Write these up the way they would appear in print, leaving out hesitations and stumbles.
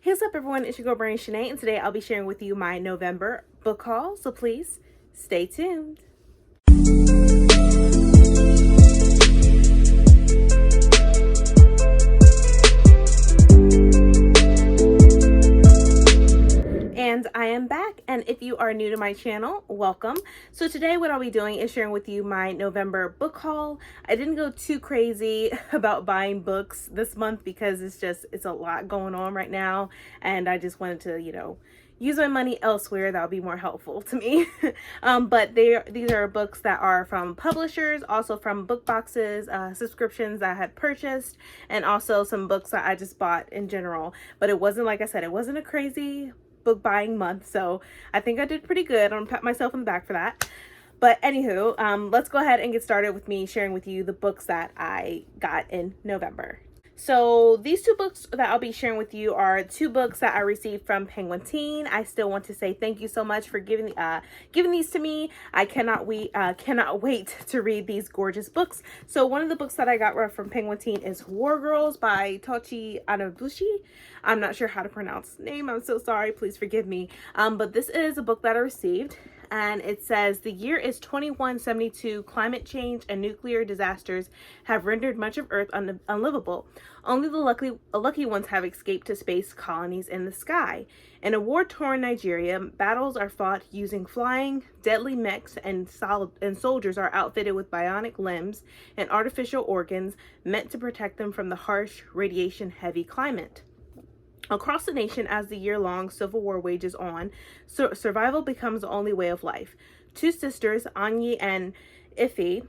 What's up, everyone? It's your girl, Brain Shanae, and today I'll be sharing with you my November book haul, so please stay tuned. And I am back, and if you are new to my channel, welcome. So today what I'll be doing is sharing with you my November book haul. I didn't go too crazy about buying books this month because it's a lot going on right now, and I just wanted to, use my money elsewhere that would be more helpful to me. But these are books that are from publishers, also from book boxes, subscriptions that I had purchased, and also some books that I just bought in general. But it wasn't, like I said, it wasn't a crazy book buying month, so I think I did pretty good. I'm gonna pat myself on the back for that. But anywho, let's go ahead and get started with me sharing with you the books that I got in November. So these two books that I'll be sharing with you are two books that I received from Penguin Teen. I still want to say thank you so much for giving these to me. I cannot wait to read these gorgeous books. So one of the books that I got from Penguin Teen is War Girls by Tochi Anabushi. I'm not sure how to pronounce the name. I'm so sorry. Please forgive me. But this is a book that I received. And it says, the year is 2172. Climate change and nuclear disasters have rendered much of Earth unlivable. Only the lucky ones have escaped to space colonies in the sky. In a war-torn Nigeria, battles are fought using flying, deadly mechs, and soldiers are outfitted with bionic limbs and artificial organs meant to protect them from the harsh, radiation-heavy climate. Across the nation, as the year-long civil war wages on, survival becomes the only way of life. Two sisters, Anyi and Ife,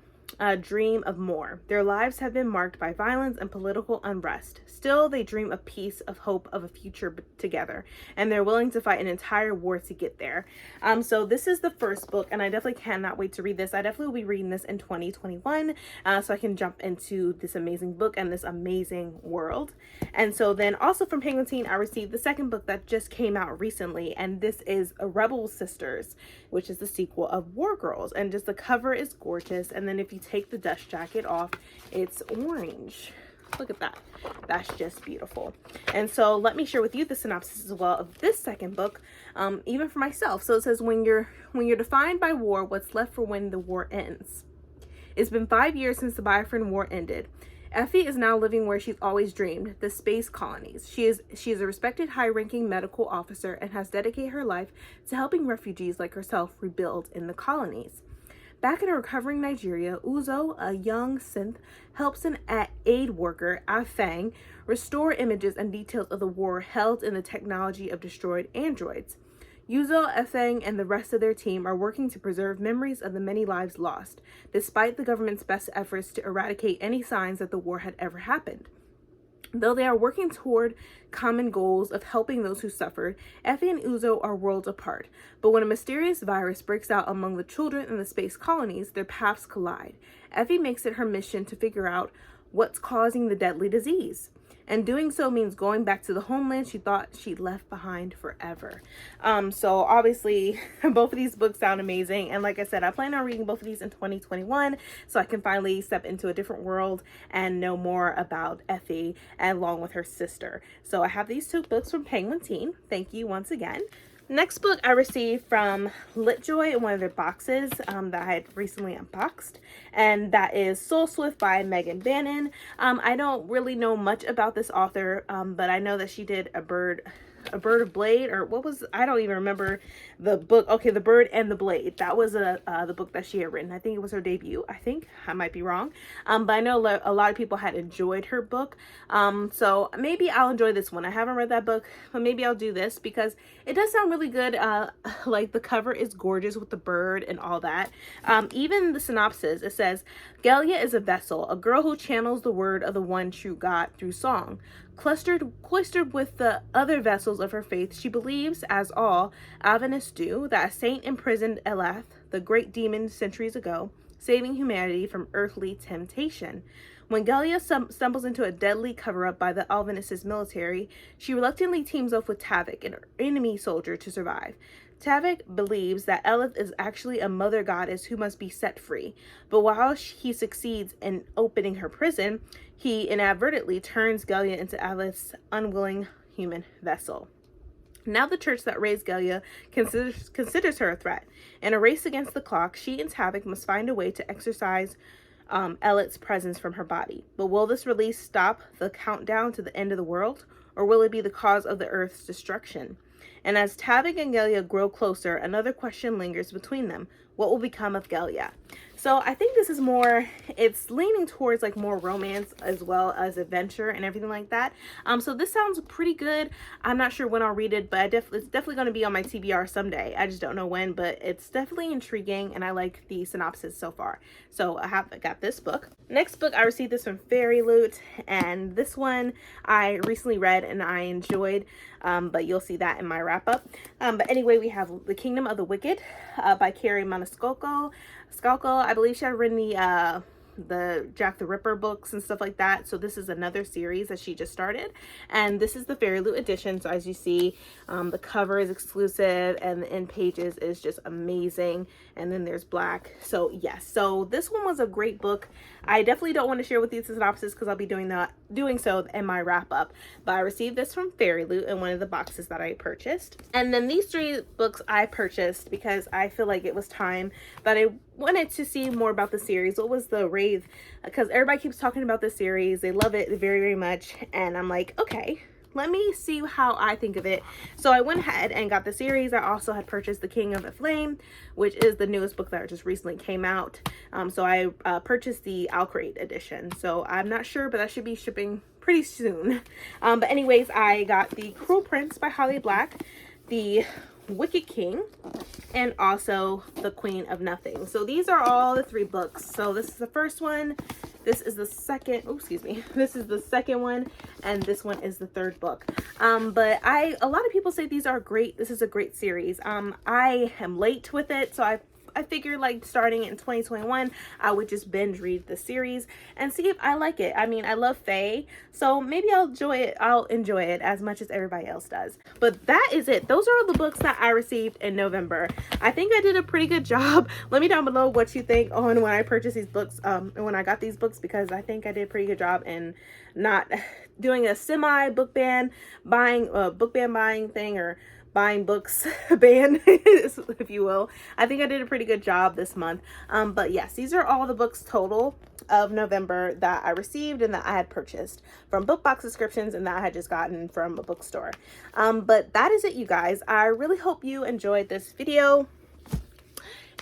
dream of more. Their lives have been marked by violence and political unrest. Still, they dream of peace, of hope, of a future together, and they're willing to fight an entire war to get there. So this is the first book, and I definitely cannot wait to read this. I definitely will be reading this in 2021, so I can jump into this amazing book and this amazing world. And so then also from Penguin Teen, I received the second book that just came out recently, and this is Rebel Sisters, which is the sequel of War Girls. And just the cover is gorgeous, and then if you take the dust jacket off, it's orange. Look at that. That's just beautiful. And so let me share with you the synopsis as well of this second book, even for myself. So it says, when you're defined by war, what's left for when the war ends? It's been 5 years since the Biafran War ended. Effie is now living where she's always dreamed, the space colonies. She is a respected high-ranking medical officer and has dedicated her life to helping refugees like herself rebuild in the colonies. Back in a recovering Nigeria, Uzo, a young synth, helps an aid worker, Afang, restore images and details of the war held in the technology of destroyed androids. Uzo, Afang, and the rest of their team are working to preserve memories of the many lives lost, despite the government's best efforts to eradicate any signs that the war had ever happened. Though they are working toward common goals of helping those who suffered, Effie and Uzo are worlds apart. But when a mysterious virus breaks out among the children in the space colonies, their paths collide. Effie makes it her mission to figure out what's causing the deadly disease. And doing so means going back to the homeland she thought she left behind forever. So obviously, both of these books sound amazing. And like I said, I plan on reading both of these in 2021 so I can finally step into a different world and know more about Effie along with her sister. So I have these two books from Penguin Teen. Thank you once again. Next book I received from LitJoy in one of their boxes that I had recently unboxed, and that is Soul Swift by Bannon. I don't really know much about this author, but I know that she did A Bird of Blade, or what was, I don't even remember the book. Okay, The Bird and the Blade. That was the book that she had written. I think it was her debut. I might be wrong. But I know a lot of people had enjoyed her book. So maybe I'll enjoy this one. I haven't read that book, but maybe I'll do this because it does sound really good. Like the cover is gorgeous with the bird and all that. Even the synopsis, it says, Gelia is a vessel, a girl who channels the word of the one true God through song. Cloistered with the other vessels of her faith, she believes, as all Adventists do, that a saint imprisoned Eleth, the great demon centuries ago, saving humanity from earthly temptation. When Gelia stumbles into a deadly cover-up by the Adventist military, she reluctantly teams up with Tavik, an enemy soldier, to survive. Tavik believes that Eleth is actually a mother goddess who must be set free, but while he succeeds in opening her prison, he inadvertently turns Gelia into Eleth's unwilling human vessel. Now the church that raised Galia considers her a threat. In a race against the clock, she and Tavik must find a way to exorcise Ellet's presence from her body. But will this release stop the countdown to the end of the world, or will it be the cause of the Earth's destruction? And as Tavik and Galia grow closer, another question lingers between them. What will become of Galia? So I think this is more, it's leaning towards like more romance as well as adventure and everything like that. So this sounds pretty good. I'm not sure when I'll read it, but it's definitely going to be on my TBR someday. I just don't know when, but it's definitely intriguing and I like the synopsis so far. So I got this book. Next book, I received this from Fairy Loot, and this one I recently read and I enjoyed, but you'll see that in my wrap up. But anyway, we have The Kingdom of the Wicked by Carrie Maniscalco. I believe she had written the Jack the Ripper books and stuff like that. So this is another series that she just started, and this is the Fairy Loot edition. So as you see, the cover is exclusive and the end pages is just amazing, and then there's black. So yes, so this one was a great book. I definitely don't want to share with you the synopsis because I'll be doing so in my wrap up, but I received this from Fairy Loot in one of the boxes that I purchased. And then these 3 books I purchased because I feel like it was time that I wanted to see more about the series. What was the Wraith? Because everybody keeps talking about this series, they love it very, very much, and I'm like, okay, let me see how I think of it. So I went ahead and got the series. I also had purchased The King of the Flame, which is the newest book that just recently came out. So I purchased the Alcrate edition. So I'm not sure, but that should be shipping pretty soon. But anyways, I got The Cruel Prince by Holly Black, The Wicked King, and also The Queen of Nothing. So these are all the 3 books. So this is the first one, this is the second, oh excuse me, this is the second one, and this one is the 3rd book. But a lot of people say these are great, this is a great series. I am late with it, so I figured like starting in 2021, I would just binge read the series and see if I like it. I mean, I love Fae, so maybe I'll enjoy it as much as everybody else does. But that is it. Those are all the books that I received in November. I think I did a pretty good job. Let me down below what you think on when I purchased these books, and when I got these books, because I think I did a pretty good job in not doing a semi book ban buying thing, or buying books ban, if you will. I think I did a pretty good job this month. But yes, these are all the books total of November that I received and that I had purchased from book box subscriptions and that I had just gotten from a bookstore. But that is it, you guys. I really hope you enjoyed this video.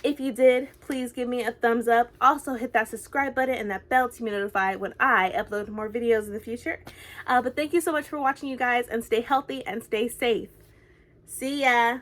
If you did, please give me a thumbs up. Also hit that subscribe button and that bell to be notified when I upload more videos in the future. But thank you so much for watching, you guys, and stay healthy and stay safe. See ya.